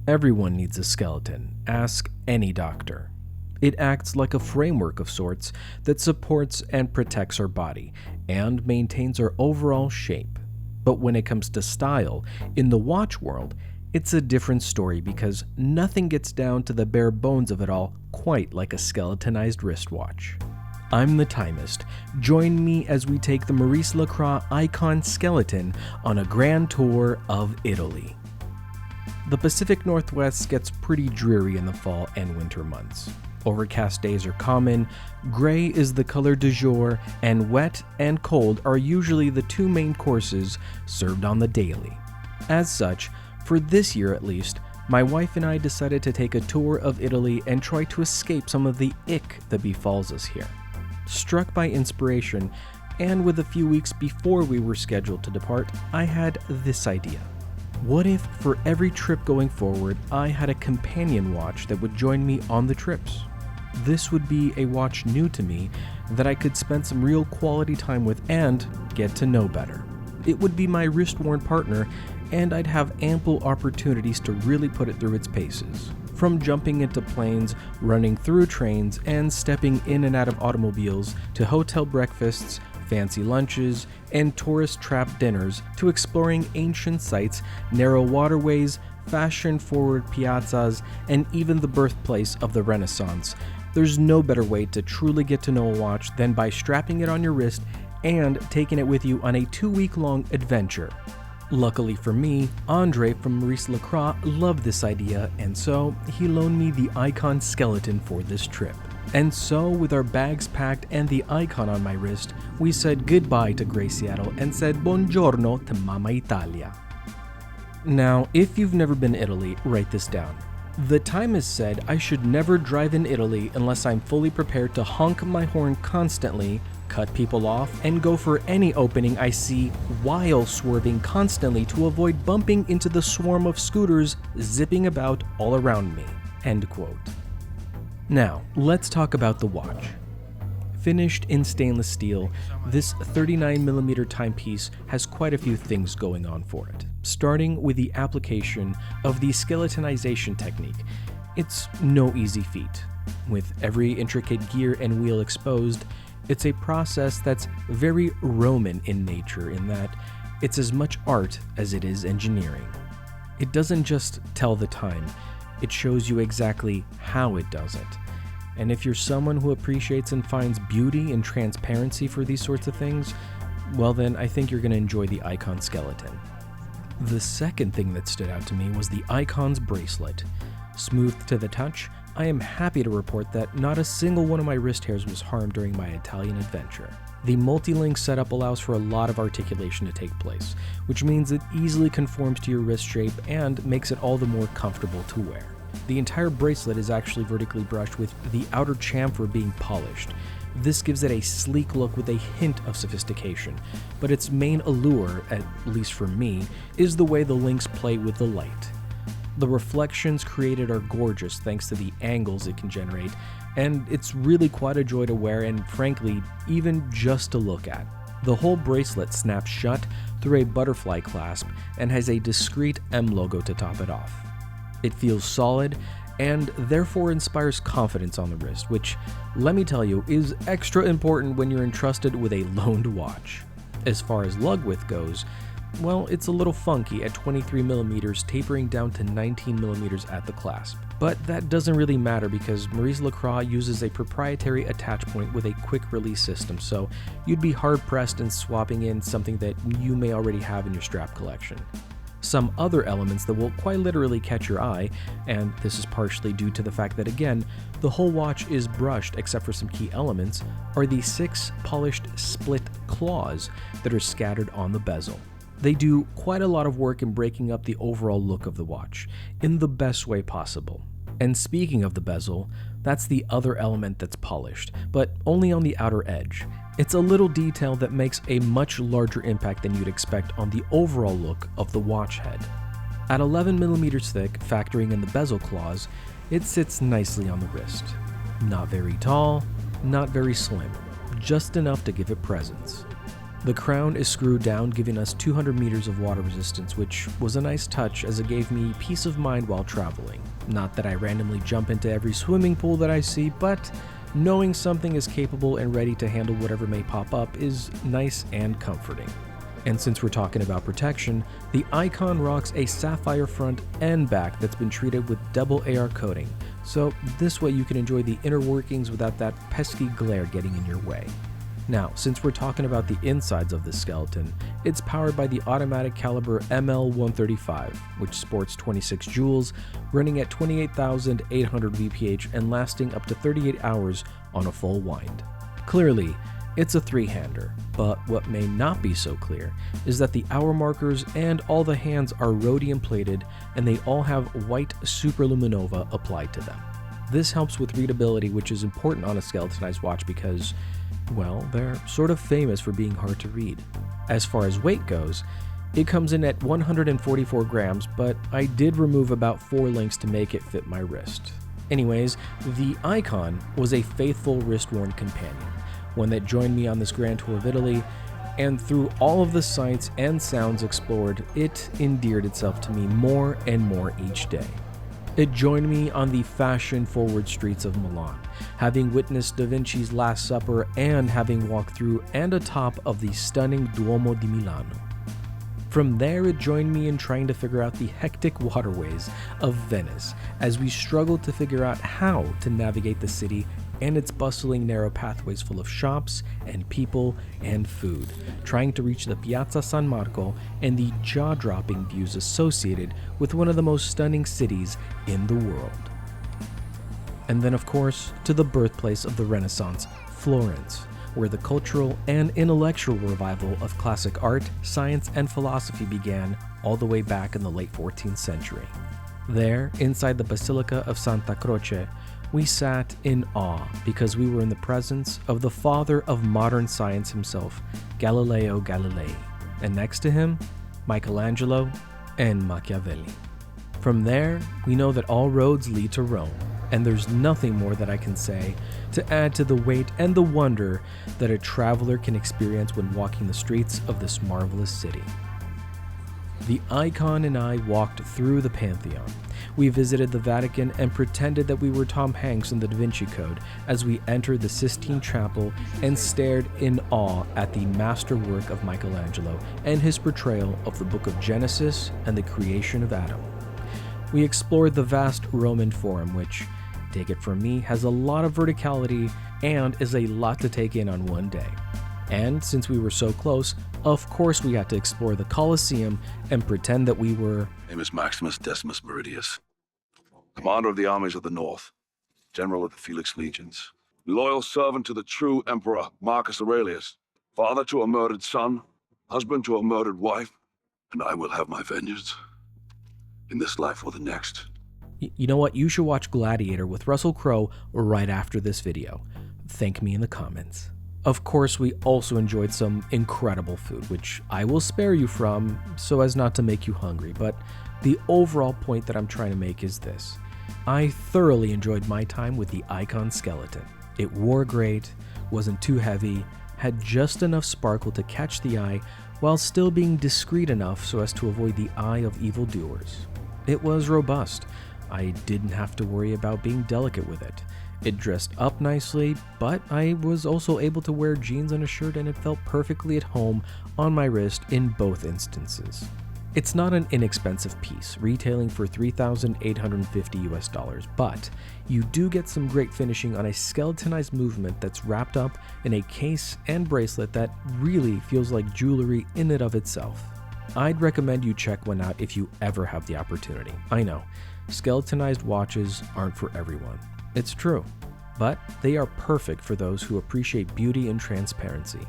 Everyone needs a skeleton, ask any doctor. It acts like a framework of sorts that supports and protects our body and maintains our overall shape. But when it comes to style, in the watch world, it's a different story because nothing gets down to the bare bones of it all quite like a skeletonized wristwatch. I'm the Timist. Join me as we take the Maurice Lacroix Aikon Skeleton on a grand tour of Italy. The Pacific Northwest gets pretty dreary in the fall and winter months. Overcast days are common, gray is the color du jour, and wet and cold are usually the two main courses served on the daily. As such, for this year at least, my wife and I decided to take a tour of Italy and try to escape some of the ick that befalls us here. Struck by inspiration, and with a few weeks before we were scheduled to depart, I had this idea. What if for every trip going forward, I had a companion watch that would join me on the trips? This would be a watch new to me that I could spend some real quality time with and get to know better. It would be my wrist-worn partner, and I'd have ample opportunities to really put it through its paces. From jumping into planes, running through trains, and stepping in and out of automobiles, to hotel breakfasts, fancy lunches, and tourist-trapped dinners, to exploring ancient sites, narrow waterways, fashion-forward piazzas, and even the birthplace of the Renaissance. There's no better way to truly get to know a watch than by strapping it on your wrist and taking it with you on a 2-week-long adventure. Luckily for me, Andre from Maurice Lacroix loved this idea, and so he loaned me the Aikon Skeleton for this trip. And so, with our bags packed and the Aikon on my wrist, we said goodbye to Grey Seattle and said buongiorno to Mama Italia. Now, if you've never been to Italy, write this down. The Timist said I should never drive in Italy unless I'm fully prepared to honk my horn constantly, cut people off, and go for any opening I see while swerving constantly to avoid bumping into the swarm of scooters zipping about all around me. End quote. Now, let's talk about the watch. Finished in stainless steel, this 39mm timepiece has quite a few things going on for it, starting with the application of the skeletonization technique. It's no easy feat. With every intricate gear and wheel exposed, it's a process that's very Roman in nature in that it's as much art as it is engineering. It doesn't just tell the time, it shows you exactly how it does it. And if you're someone who appreciates and finds beauty and transparency for these sorts of things, well then I think you're going to enjoy the Aikon Skeleton. The second thing that stood out to me was the Aikon's bracelet. Smooth to the touch, I am happy to report that not a single one of my wrist hairs was harmed during my Italian adventure. The multi-link setup allows for a lot of articulation to take place, which means it easily conforms to your wrist shape and makes it all the more comfortable to wear. The entire bracelet is actually vertically brushed with the outer chamfer being polished. This gives it a sleek look with a hint of sophistication, but its main allure, at least for me, is the way the links play with the light. The reflections created are gorgeous thanks to the angles it can generate, and it's really quite a joy to wear and frankly, even just to look at. The whole bracelet snaps shut through a butterfly clasp and has a discreet M logo to top it off. It feels solid and therefore inspires confidence on the wrist, which, let me tell you, is extra important when you're entrusted with a loaned watch. As far as lug width goes, well, it's a little funky at 23mm, tapering down to 19mm at the clasp. But that doesn't really matter because Maurice Lacroix uses a proprietary attach point with a quick release system, so you'd be hard pressed in swapping in something that you may already have in your strap collection. Some other elements that will quite literally catch your eye, and this is partially due to the fact that again, the whole watch is brushed except for some key elements, are the 6 polished split claws that are scattered on the bezel. They do quite a lot of work in breaking up the overall look of the watch, in the best way possible. And speaking of the bezel, that's the other element that's polished, but only on the outer edge. It's a little detail that makes a much larger impact than you'd expect on the overall look of the watch head. At 11mm thick, factoring in the bezel claws, it sits nicely on the wrist. Not very tall, not very slim, just enough to give it presence. The crown is screwed down, giving us 200 meters of water resistance, which was a nice touch as it gave me peace of mind while traveling. Not that I randomly jump into every swimming pool that I see, but knowing something is capable and ready to handle whatever may pop up is nice and comforting. And since we're talking about protection, the Aikon rocks a sapphire front and back that's been treated with double AR coating, so this way you can enjoy the inner workings without that pesky glare getting in your way. Now, since we're talking about the insides of this skeleton, it's powered by the automatic caliber ML135, which sports 26 joules, running at 28,800 VPH and lasting up to 38 hours on a full wind. Clearly, it's a three-hander, but what may not be so clear is that the hour markers and all the hands are rhodium plated and they all have white superluminova applied to them. This helps with readability, which is important on a skeletonized watch because, well, they're sort of famous for being hard to read. As far as weight goes, it comes in at 144 grams, but I did remove about 4 links to make it fit my wrist. Anyways, the Aikon was a faithful wrist-worn companion, one that joined me on this grand tour of Italy, and through all of the sights and sounds explored, it endeared itself to me more and more each day. It joined me on the fashion-forward streets of Milan, having witnessed Da Vinci's Last Supper and having walked through and atop of the stunning Duomo di Milano. From there, it joined me in trying to figure out the hectic waterways of Venice as we struggled to figure out how to navigate the city and its bustling narrow pathways full of shops and people and food, trying to reach the Piazza San Marco and the jaw-dropping views associated with one of the most stunning cities in the world. And then, of course, to the birthplace of the Renaissance, Florence, where the cultural and intellectual revival of classic art, science, and philosophy began all the way back in the late 14th century. There, inside the Basilica of Santa Croce, we sat in awe because we were in the presence of the father of modern science himself, Galileo Galilei, and next to him, Michelangelo and Machiavelli. From there, we know that all roads lead to Rome, and there's nothing more that I can say to add to the weight and the wonder that a traveler can experience when walking the streets of this marvelous city. The Aikon and I walked through the Pantheon. We visited the Vatican and pretended that we were Tom Hanks in the Da Vinci Code as we entered the Sistine Chapel and stared in awe at the masterwork of Michelangelo and his portrayal of the book of Genesis and the creation of Adam. We explored the vast Roman Forum, which, take it from me, has a lot of verticality and is a lot to take in on one day. And since we were so close, of course we had to explore the Colosseum and pretend that we were... Name is Maximus Decimus Meridius, commander of the armies of the North, general of the Felix Legions, loyal servant to the true emperor Marcus Aurelius, father to a murdered son, husband to a murdered wife, and I will have my vengeance in this life or the next. You know what? You should watch Gladiator with Russell Crowe right after this video. Thank me in the comments. Of course, we also enjoyed some incredible food, which I will spare you from so as not to make you hungry, but the overall point that I'm trying to make is this. I thoroughly enjoyed my time with the Aikon Skeleton. It wore great, wasn't too heavy, had just enough sparkle to catch the eye while still being discreet enough so as to avoid the eye of evildoers. It was robust. I didn't have to worry about being delicate with it. It dressed up nicely, but I was also able to wear jeans and a shirt and it felt perfectly at home on my wrist in both instances. It's not an inexpensive piece, retailing for $3,850 US, but you do get some great finishing on a skeletonized movement that's wrapped up in a case and bracelet that really feels like jewelry in and of itself. I'd recommend you check one out if you ever have the opportunity. I know, skeletonized watches aren't for everyone. It's true, but they are perfect for those who appreciate beauty and transparency.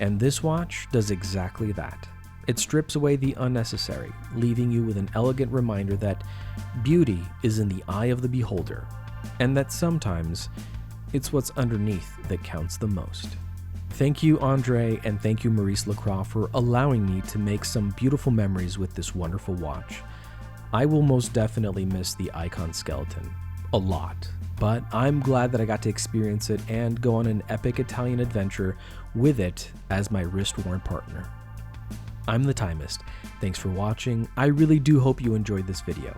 And this watch does exactly that. It strips away the unnecessary, leaving you with an elegant reminder that beauty is in the eye of the beholder, and that sometimes it's what's underneath that counts the most. Thank you, Andre, and thank you, Maurice Lacroix, for allowing me to make some beautiful memories with this wonderful watch. I will most definitely miss the Aikon Skeleton. A lot. but I'm glad that I got to experience it and go on an epic Italian adventure with it as my wrist-worn partner. I'm the Timist. Thanks for watching. I really do hope you enjoyed this video.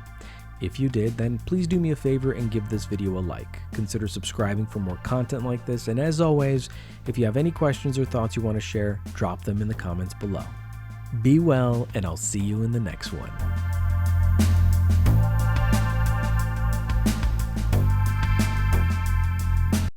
If you did, then please do me a favor and give this video a like. Consider subscribing for more content like this, and as always, if you have any questions or thoughts you want to share, drop them in the comments below. Be well, and I'll see you in the next one.